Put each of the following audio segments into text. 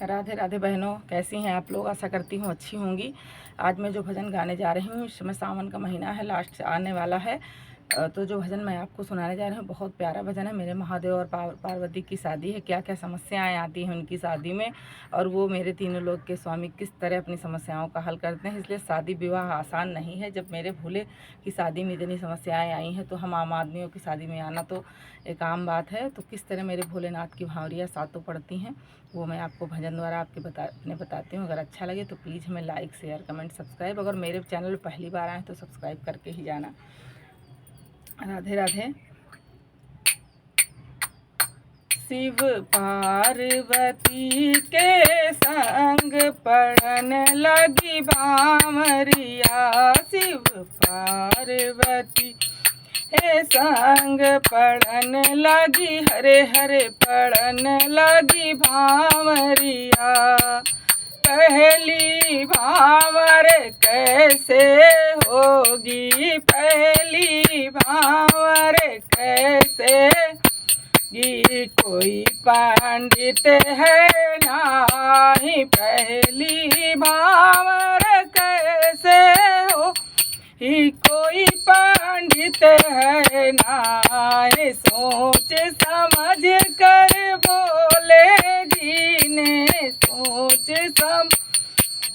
राधे राधे बहनों, कैसी हैं आप लोग। आशा करती हूँ अच्छी होंगी। आज मैं जो भजन गाने जा रही हूँ, इस समय सावन का महीना है, लास्ट आने वाला है। तो जो भजन मैं आपको सुनाने जा रही हूँ बहुत प्यारा भजन है। मेरे महादेव और पार्वती की शादी है। क्या क्या समस्याएं आती हैं उनकी शादी में, और वो मेरे तीनों लोक के स्वामी किस तरह अपनी समस्याओं का हल करते हैं। इसलिए शादी विवाह आसान नहीं है। जब मेरे भोले की शादी में इतनी समस्याएं आई हैं, तो हम आम आदमियों की शादी में आना तो एक आम बात है। तो किस तरह मेरे भोलेनाथ की भावरियाँ सातों पड़ती हैं, वो मैं आपको भजन द्वारा अपने बताती हूँ। अगर अच्छा लगे तो प्लीज़ हमें लाइक, शेयर, कमेंट, सब्सक्राइब। अगर मेरे चैनल पर पहली बार आए तो सब्सक्राइब करके ही जाना। राधे राधे। शिव पार्वती के संग पड़न लगी भामरिया। शिव पार्वती हे संग पड़न लगी, हरे हरे पड़न लगी भामरिया। पहली भावर कैसे होगी, पहली भावर कैसे गी, कोई पंडित है नाही, पहली भावर कैसे हो ही, कोई पंडित है नाही। सोच समझ कर बोले जी ने, सोच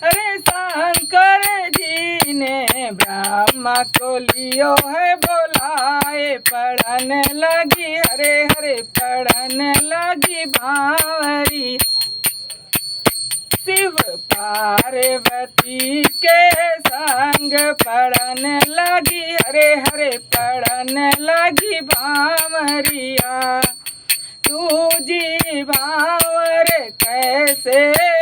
हरे शंकर जी ने ब्रह्मा को लियो है बोलाए। पढ़न लगी हरे हरे पढ़न लगी भावरी। शिव पार्वती के संग पढ़न लगी, हरे हरे पढ़न लगी भावरिया। दूजी भावर कैसे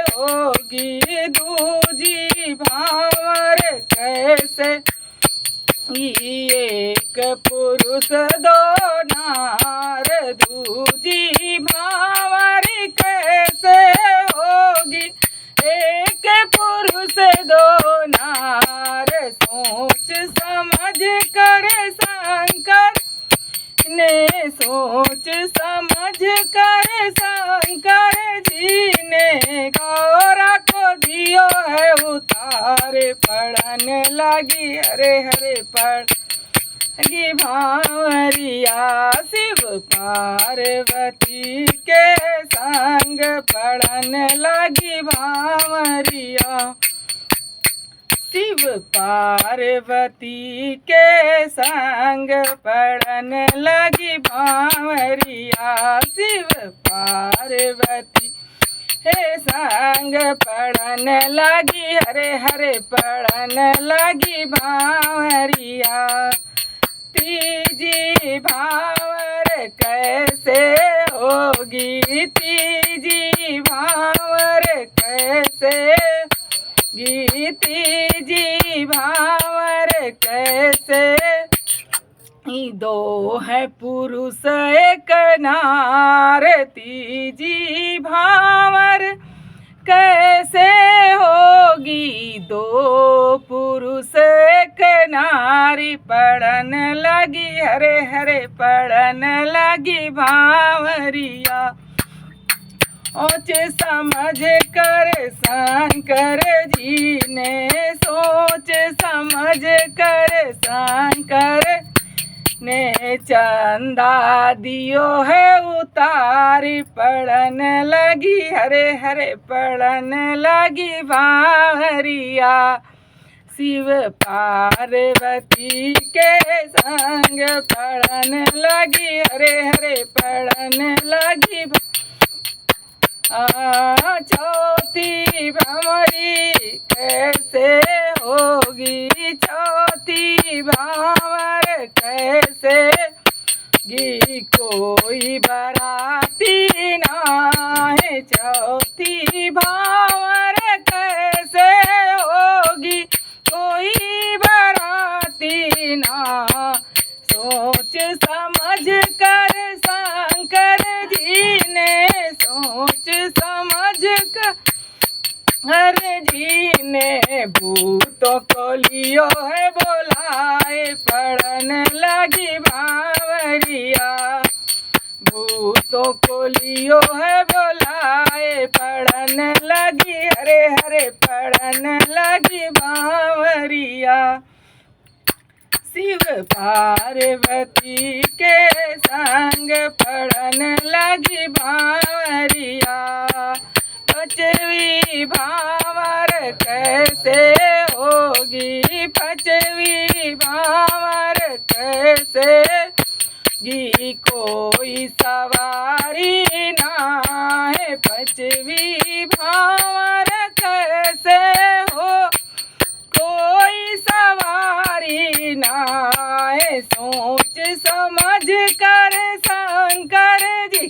होगी, दूजी भावर कैसे, एक पुरुष दो नार, दूजी भावर कैसे होगी, एक पुरुष दो नार। सोच समझ कर शंकर ने, सोच समझ कर शंकर जी ने गौरा को दियो है उतारे। पढ़न लगी हरे हरे पढ़ भावरिया। शिव पार्वती के संग पढ़न लगी भावरिया। शिव पार्वती के संग पढ़न लगी भावरिया। शिव पार्वती हे संग पढ़न लगी, हरे हरे पढ़न लगी भावरिया। तीजी भावर कैसे होगी, तीजी भावर कैसे गी, तीजी भावर कैसे, दो है पुरुष एक नार। तीजी भावर कैसे होगी, दो पुरुष एक नारी। पढ़न लगी हरे हरे पढ़न लगी भावरिया। सोच समझ कर शंकर जी ने, सोच समझ कर शंकर ने चंदा दियो है उतारी। पढ़न लगी हरे हरे पढ़न लगी भावरिया। शिव पार्वती के संग पढ़न लगी, हरे हरे पढ़न लगी। चौथी भंवरी कैसे होगी, चौथी भावर कैसे गी, कोई बराती नाही। चौथी भावर कैसे होगी, कोई बराती ना। सोच समझ कर शंकर जी ने, सोच समझ कर हरे जी ने भूतों को लियो है बोलाए। पढ़न लगी भावरिया। भूतों को लियो है बोलाए। पढ़न पढ़न लगी, हरे हरे पढ़न लगी बांवरिया। शिव पार्वती के संग पढ़न लगी बांवरिया। पांचवी भांवर कैसे होगी, पांचवी भांवर कैसे गी, कोई सवारी ना है, पांचवी भांवर कैसे हो, कोई सवारी ना है। सोच समझ कर शंकर जी,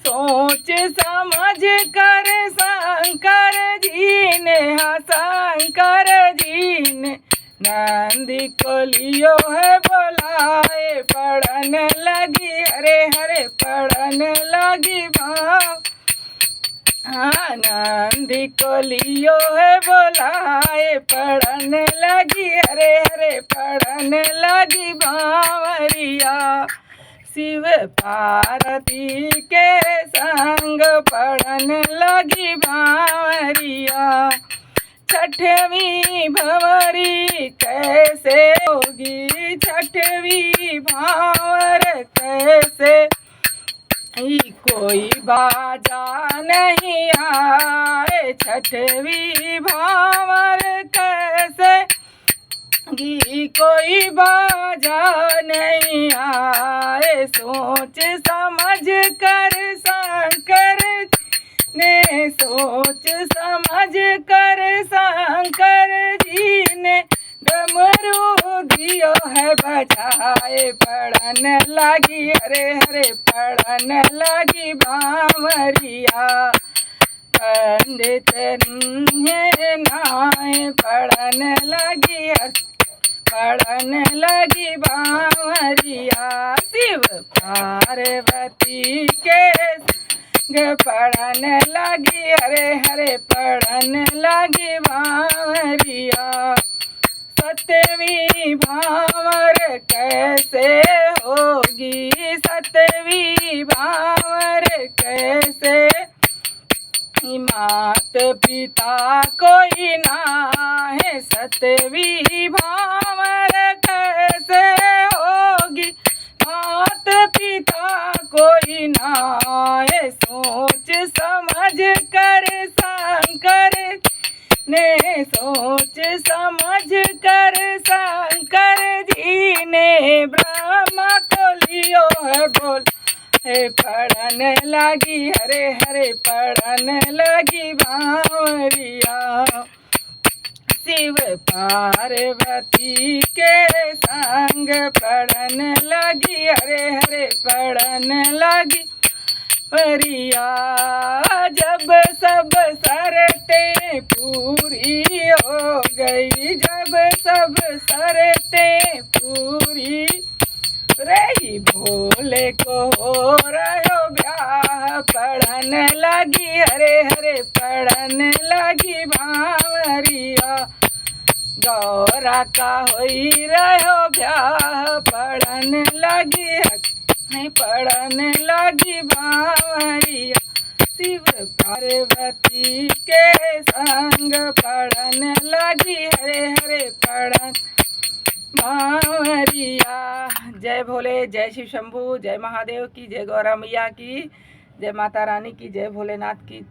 सोच समझ कर शंकर जी ने, हाँ शंकर जी ने नंदी को लियो है बुलाए। पढ़न लगी, हरे हरे पढ़न लगी भाव, हाँ नंदी को लियो है बुलाए। पढ़न लगी, हरे हरे पढ़न लगी बांवरिया। शिव पार्वती के संग पढ़न लगी बांवरिया। छठवीं भंवरी कैसे होगी, छठवीं भांवर कैसे, कोई बाजा नहीं आए, छठवीं भांवर कैसे गी, कोई बाजा नहीं आए। सोच समझ कर शंकर ने, सोच समझ कर शंकर जी ने डमरू दियो है बजाए। पढ़न लगी, हरे हरे पढ़न लगी बांवरिया। पंडित नाय पढ़न लगी, पढ़न लगी बांवरिया। शिव पार्वती के पढ़न लगी, हरे हरे पढ़न लगी बांवरिया। सतवीं भांवर कैसे होगी, सतवीं भांवर कैसे, मात पिता कोई ना है, सतवीं भांवर कैसे होगी, मात पिता कोई ना है। सोच समझ कर शंकर ने, सोच समझ कर शंकर जी ने ब्रह्मा को लियो है बोल, हे पढ़न लगी, हरे हरे पढ़न लगी बांवरिया। शिव पार्वती के संग पढ़न लगी, हरे हरे पढ़न लगी बांवरिया। जब सब शर्तें पूरी हो गई, जब सब शर्तें पूरी रही, भोले को हो रहो ब्याह। पढ़न लगी, हरे हरे पढ़न लगी बांवरिया। गौरा का होई रहो ब्याह, पढ़न लगी, पढ़न लगी बांवरिया। शिव पार्वती के संग पढ़न लगी, हरे हरे पढ़न बांवरिया। जय भोले, जय शिव शंभू, जय महादेव की, जय गौरा मैया की, जय माता रानी की, जय भोलेनाथ की।